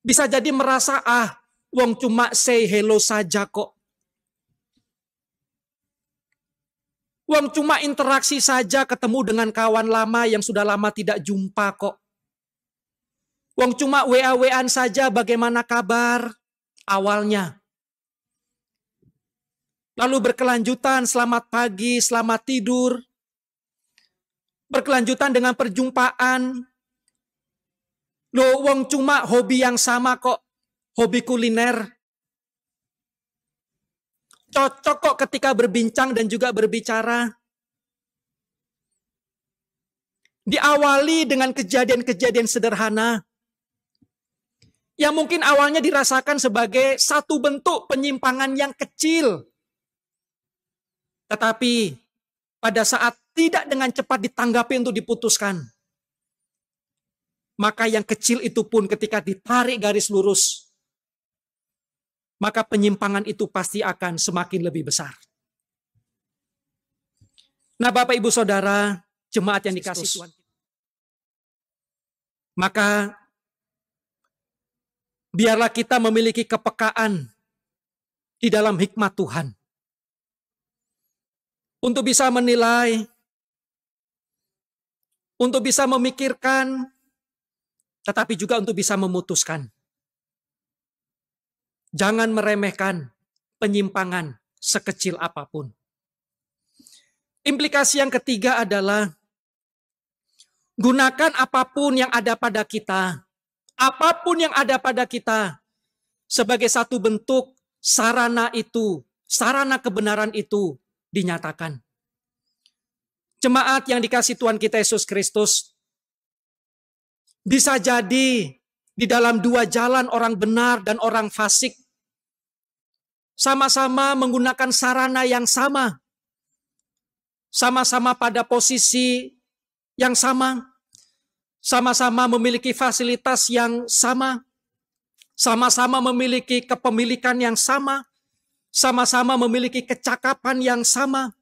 Bisa jadi merasa, wong cuma say hello saja kok. Wong cuma interaksi saja, ketemu dengan kawan lama yang sudah lama tidak jumpa kok. Wong cuma WA-WAan saja, bagaimana kabar? Awalnya. Lalu berkelanjutan, selamat pagi, selamat tidur. Berkelanjutan dengan perjumpaan. Loh, wong cuma hobi yang sama kok. Hobi kuliner. Cocok kok ketika berbincang dan juga berbicara. Diawali dengan kejadian-kejadian sederhana. Yang mungkin awalnya dirasakan sebagai satu bentuk penyimpangan yang kecil. Tetapi pada saat tidak dengan cepat ditanggapi untuk diputuskan, maka yang kecil itu pun ketika ditarik garis lurus, maka penyimpangan itu pasti akan semakin lebih besar. Nah, Bapak Ibu Saudara, jemaat yang dikasihi Tuhan, maka biarlah kita memiliki kepekaan di dalam hikmat Tuhan. Untuk bisa menilai, untuk bisa memikirkan, tetapi juga untuk bisa memutuskan. Jangan meremehkan penyimpangan sekecil apapun. Implikasi yang ketiga adalah, gunakan apapun yang ada pada kita, apapun yang ada pada kita, sebagai satu bentuk sarana itu, sarana kebenaran itu, dinyatakan. Jemaat yang dikasihi Tuhan kita Yesus Kristus, bisa jadi di dalam dua jalan orang benar dan orang fasik, sama-sama menggunakan sarana yang sama, sama-sama pada posisi yang sama, sama-sama memiliki fasilitas yang sama, sama-sama memiliki kepemilikan yang sama, sama-sama memiliki kecakapan yang sama.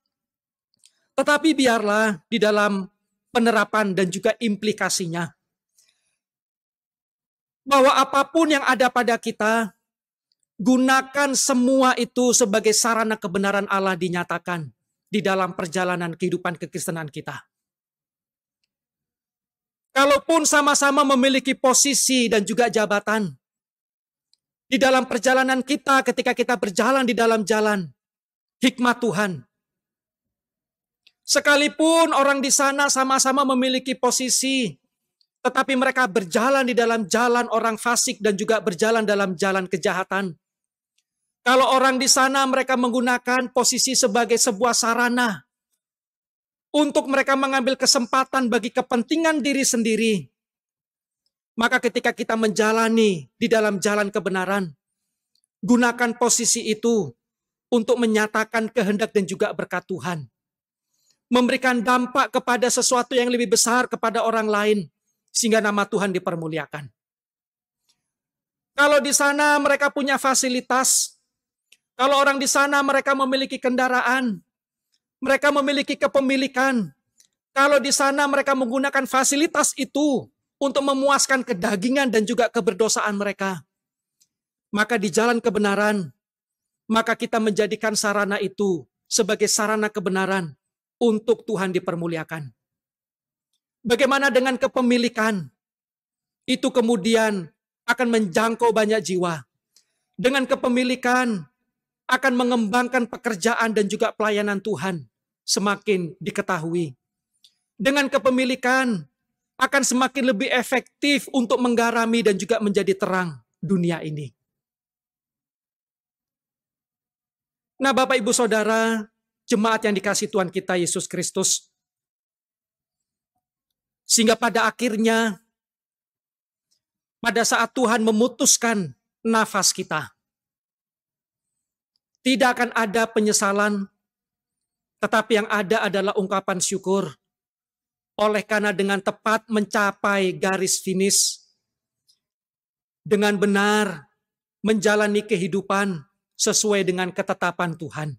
Tetapi biarlah di dalam penerapan dan juga implikasinya, bahwa apapun yang ada pada kita, gunakan semua itu sebagai sarana kebenaran Allah dinyatakan di dalam perjalanan kehidupan kekristenan kita. Kalaupun sama-sama memiliki posisi dan juga jabatan, di dalam perjalanan kita ketika kita berjalan di dalam jalan hikmat Tuhan. Sekalipun orang di sana sama-sama memiliki posisi, tetapi mereka berjalan di dalam jalan orang fasik dan juga berjalan dalam jalan kejahatan. Kalau orang di sana mereka menggunakan posisi sebagai sebuah sarana untuk mereka mengambil kesempatan bagi kepentingan diri sendiri. Maka ketika kita menjalani di dalam jalan kebenaran, gunakan posisi itu untuk menyatakan kehendak dan juga berkat Tuhan. Memberikan dampak kepada sesuatu yang lebih besar kepada orang lain, sehingga nama Tuhan dipermuliakan. Kalau di sana mereka punya fasilitas, kalau orang di sana mereka memiliki kendaraan, mereka memiliki kepemilikan, kalau di sana mereka menggunakan fasilitas itu untuk memuaskan kedagingan dan juga keberdosaan mereka, maka di jalan kebenaran, maka kita menjadikan sarana itu sebagai sarana kebenaran untuk Tuhan dipermuliakan. Bagaimana dengan kepemilikan? Itu kemudian akan menjangkau banyak jiwa. Dengan kepemilikan akan mengembangkan pekerjaan dan juga pelayanan Tuhan semakin diketahui. Dengan kepemilikan akan semakin lebih efektif untuk menggarami dan juga menjadi terang dunia ini. Nah, Bapak Ibu Saudara, jemaat yang dikasihi Tuhan kita Yesus Kristus, sehingga pada akhirnya, pada saat Tuhan memutuskan nafas kita, tidak akan ada penyesalan, tetapi yang ada adalah ungkapan syukur. Oleh karena dengan tepat mencapai garis finish, dengan benar menjalani kehidupan sesuai dengan ketetapan Tuhan.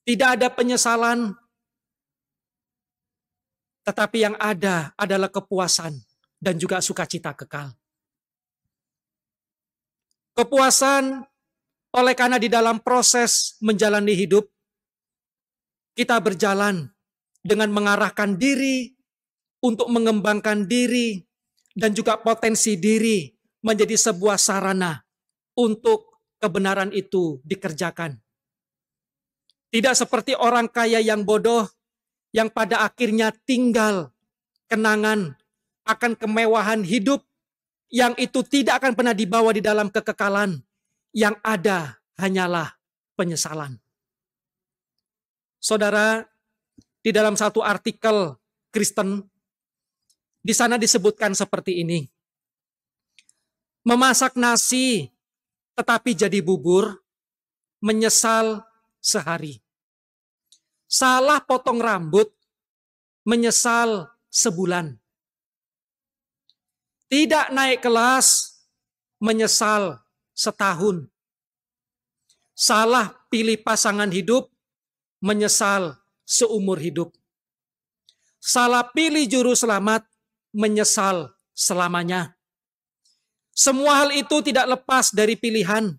Tidak ada penyesalan, tetapi yang ada adalah kepuasan dan juga sukacita kekal. Kepuasan oleh karena di dalam proses menjalani hidup, kita berjalan dengan mengarahkan diri untuk mengembangkan diri dan juga potensi diri menjadi sebuah sarana untuk kebenaran itu dikerjakan. Tidak seperti orang kaya yang bodoh yang pada akhirnya tinggal kenangan akan kemewahan hidup yang itu tidak akan pernah dibawa di dalam kekekalan. Yang ada hanyalah penyesalan. Saudara, di dalam satu artikel Kristen, di sana disebutkan seperti ini. Memasak nasi tetapi jadi bubur, menyesal sehari. Salah potong rambut, menyesal sebulan. Tidak naik kelas, menyesal setahun. Salah pilih pasangan hidup, menyesal seumur hidup. Salah pilih juru selamat, menyesal selamanya. Semua hal itu tidak lepas dari pilihan.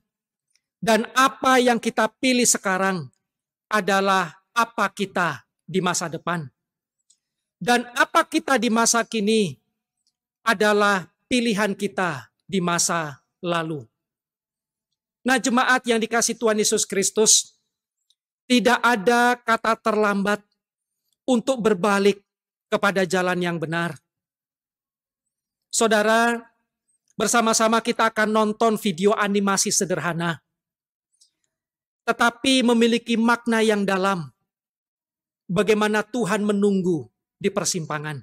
Dan apa yang kita pilih sekarang adalah apa kita di masa depan. Dan apa kita di masa kini adalah pilihan kita di masa lalu. Nah, jemaat yang dikasihi Tuhan Yesus Kristus, tidak ada kata terlambat untuk berbalik kepada jalan yang benar. Saudara, bersama-sama kita akan nonton video animasi sederhana, tetapi memiliki makna yang dalam. Bagaimana Tuhan menunggu di persimpangan.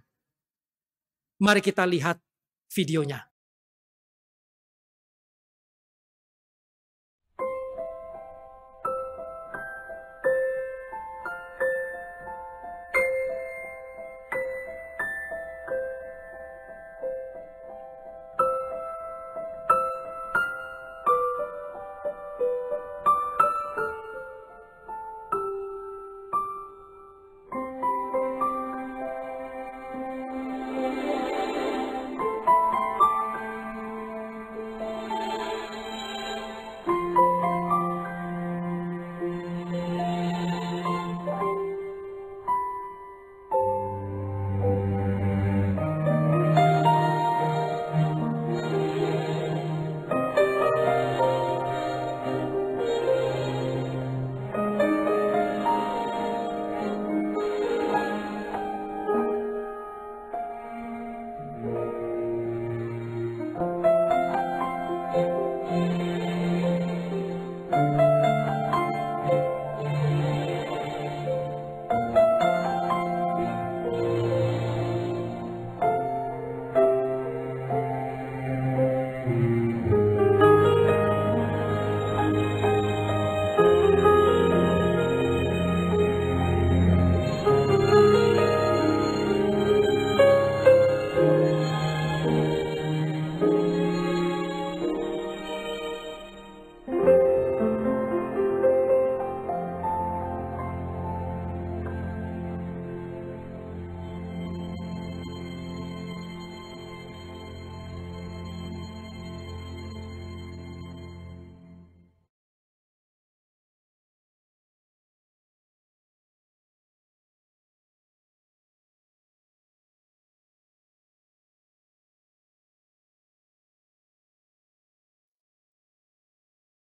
Mari kita lihat videonya.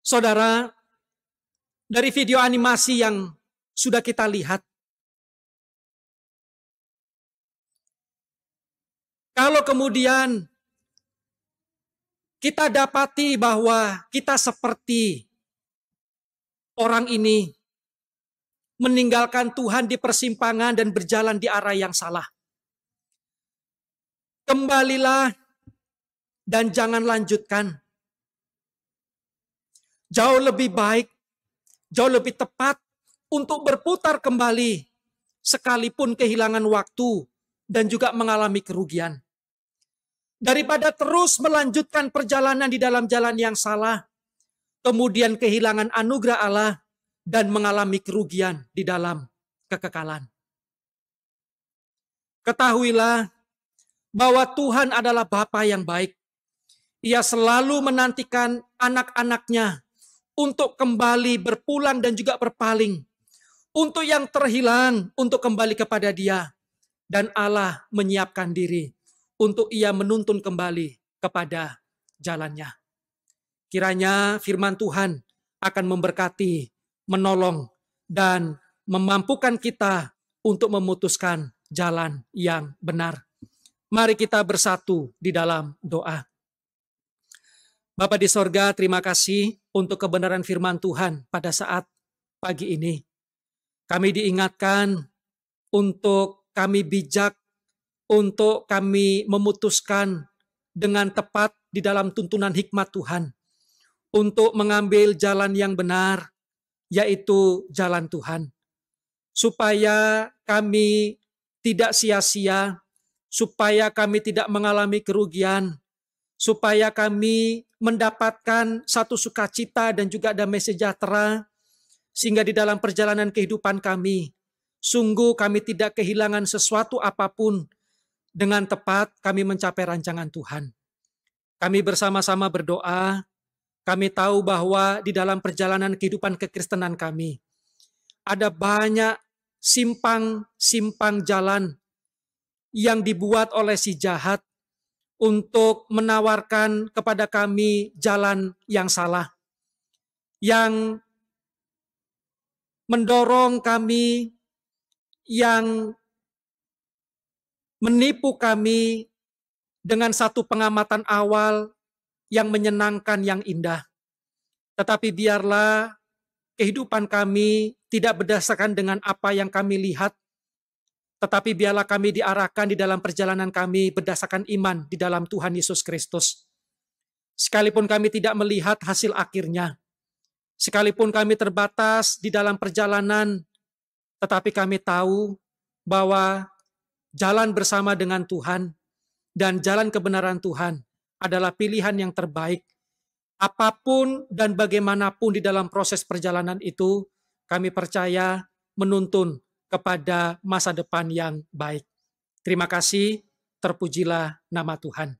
Saudara, dari video animasi yang sudah kita lihat, kalau kemudian kita dapati bahwa kita seperti orang ini meninggalkan Tuhan di persimpangan dan berjalan di arah yang salah, kembalilah dan jangan lanjutkan. Jauh lebih baik, jauh lebih tepat untuk berputar kembali sekalipun kehilangan waktu dan juga mengalami kerugian. Daripada terus melanjutkan perjalanan di dalam jalan yang salah, kemudian kehilangan anugerah Allah dan mengalami kerugian di dalam kekekalan. Ketahuilah bahwa Tuhan adalah Bapa yang baik. Ia selalu menantikan anak-anaknya untuk kembali berpulang dan juga berpaling. Untuk yang terhilang, untuk kembali kepada Dia. Dan Allah menyiapkan diri untuk Ia menuntun kembali kepada jalannya. Kiranya firman Tuhan akan memberkati, menolong, dan memampukan kita untuk memutuskan jalan yang benar. Mari kita bersatu di dalam doa. Bapa di sorga, terima kasih untuk kebenaran firman Tuhan pada saat pagi ini. Kami diingatkan untuk kami bijak, untuk kami memutuskan dengan tepat di dalam tuntunan hikmat Tuhan, untuk mengambil jalan yang benar, yaitu jalan Tuhan. Supaya kami tidak sia-sia, supaya kami tidak mengalami kerugian, supaya kami mendapatkan satu sukacita dan juga damai sejahtera, sehingga di dalam perjalanan kehidupan kami, sungguh kami tidak kehilangan sesuatu apapun. Dengan tepat kami mencapai rancangan Tuhan. Kami bersama-sama berdoa, kami tahu bahwa di dalam perjalanan kehidupan kekristenan kami, ada banyak simpang-simpang jalan yang dibuat oleh si jahat, untuk menawarkan kepada kami jalan yang salah, yang mendorong kami, yang menipu kami dengan satu pengamatan awal yang menyenangkan, yang indah. Tetapi biarlah kehidupan kami tidak berdasarkan dengan apa yang kami lihat, tetapi biarlah kami diarahkan di dalam perjalanan kami berdasarkan iman di dalam Tuhan Yesus Kristus. Sekalipun kami tidak melihat hasil akhirnya, sekalipun kami terbatas di dalam perjalanan, tetapi kami tahu bahwa jalan bersama dengan Tuhan dan jalan kebenaran Tuhan adalah pilihan yang terbaik. Apapun dan bagaimanapun di dalam proses perjalanan itu, kami percaya menuntun kepada masa depan yang baik. Terima kasih, terpujilah nama Tuhan.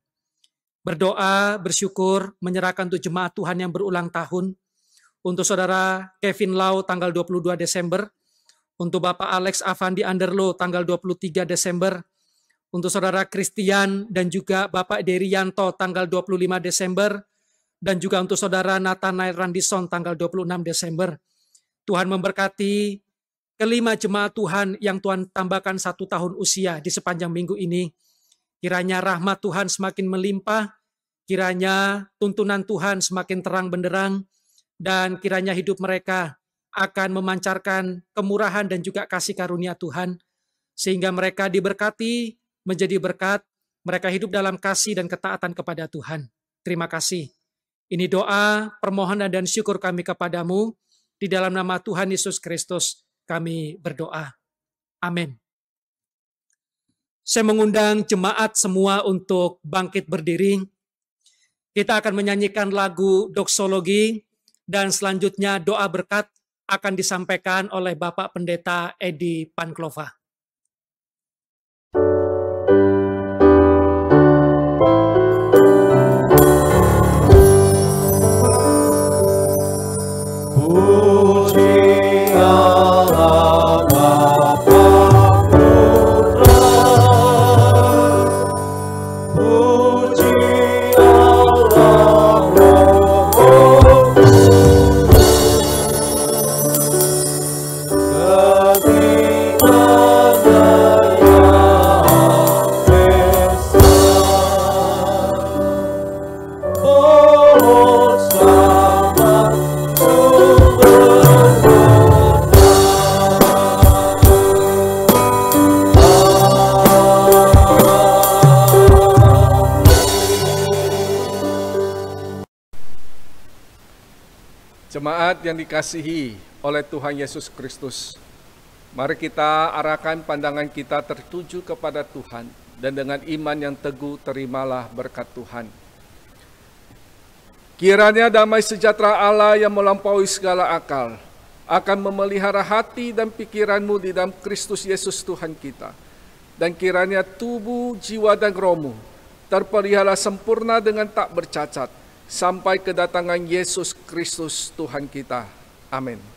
Berdoa, bersyukur, menyerahkan untuk jemaat Tuhan yang berulang tahun, untuk saudara Kevin Lau tanggal 22 Desember, untuk Bapak Alex Avandi Anderlo tanggal 23 Desember, untuk saudara Christian dan juga Bapak Derianto tanggal 25 Desember, dan juga untuk saudara Nathanael Randison tanggal 26 Desember. Tuhan memberkati kelima jemaat Tuhan yang Tuhan tambahkan 1 tahun usia di sepanjang minggu ini. Kiranya rahmat Tuhan semakin melimpah, kiranya tuntunan Tuhan semakin terang benderang, dan kiranya hidup mereka akan memancarkan kemurahan dan juga kasih karunia Tuhan, sehingga mereka diberkati menjadi berkat, mereka hidup dalam kasih dan ketaatan kepada Tuhan. Terima kasih. Ini doa, permohonan dan syukur kami kepadamu, di dalam nama Tuhan Yesus Kristus kami berdoa. Amin. Saya mengundang jemaat semua untuk bangkit berdiri. Kita akan menyanyikan lagu doksologi, dan selanjutnya doa berkat akan disampaikan oleh Bapak Pendeta Edi Panklova. Jemaat yang dikasihi oleh Tuhan Yesus Kristus, mari kita arahkan pandangan kita tertuju kepada Tuhan, dan dengan iman yang teguh terimalah berkat Tuhan. Kiranya damai sejahtera Allah yang melampaui segala akal akan memelihara hati dan pikiranmu di dalam Kristus Yesus Tuhan kita, dan kiranya tubuh, jiwa, dan rohmu terpelihara sempurna dengan tak bercacat, sampai kedatangan Yesus Kristus Tuhan kita. Amin. Amin.